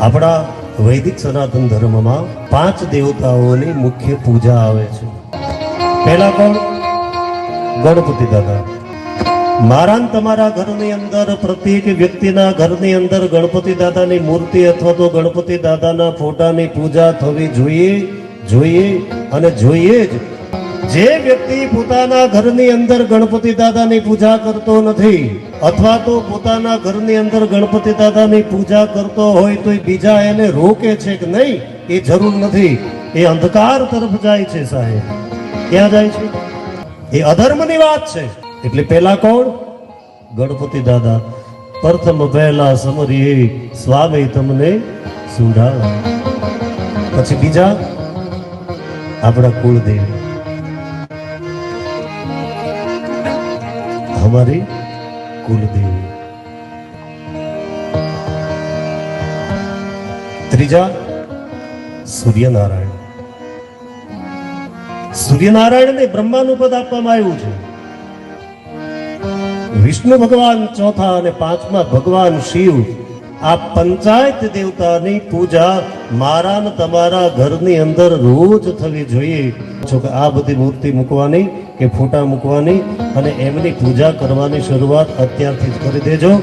આપણા વૈદિક સનાતન ધર્મમાં 5 દેવતાઓની મુખ્ય પૂજા આવે છે. પહેલા કોણ? ગણપતિ દાદા. મારા ને તમારા ઘરની અંદર, પ્રત્યેક વ્યક્તિના ઘરની અંદર ગણપતિ દાદાની મૂર્તિ અથવા તો ગણપતિ દાદાના ફોટાની પૂજા થવી જોઈએ અને જોઈએ જ. જે વ્યક્તિ પોતાના ઘરની અંદર ગણપતિ દાદાની પૂજા કરતો નથી અથવા તો પોતાના ઘરની અંદર ગણપતિ દાદાની પૂજા કરતો હોય તો બીજા એને રોકે છે કે નહીં એ જરૂર નથી. એ અંધકાર તરફ જાય છે સાહેબ. ક્યાં જાય છે? એ અધર્મની વાત છે. એટલે પેલા કોણ? ગણપતિ દાદા. પ્રથમ પહેલા સમરીએ સ્વામી તમને સુંઢાળા. પછી બીજા આપણા કુળદેવ, हमारी कुलदेवी. ત્રીજા સૂર્યનારાયણ. સૂર્યનારાયણને બ્રહ્માનું પદ આપવામાં આવ્યું છે. વિષ્ણુ ભગવાન ચોથા અને પાંચમા ભગવાન શિવ. આ પંચાયત દેવતાની પૂજા મારા ને તમારા ઘરની અંદર રોજ થવી જોઈએ. જો કે આ બધી મૂર્તિ મૂકવાની કે ફોટા મૂકવાની અને એમની પૂજા કરવાની શરૂઆત અત્યારથી જ કરી દેજો.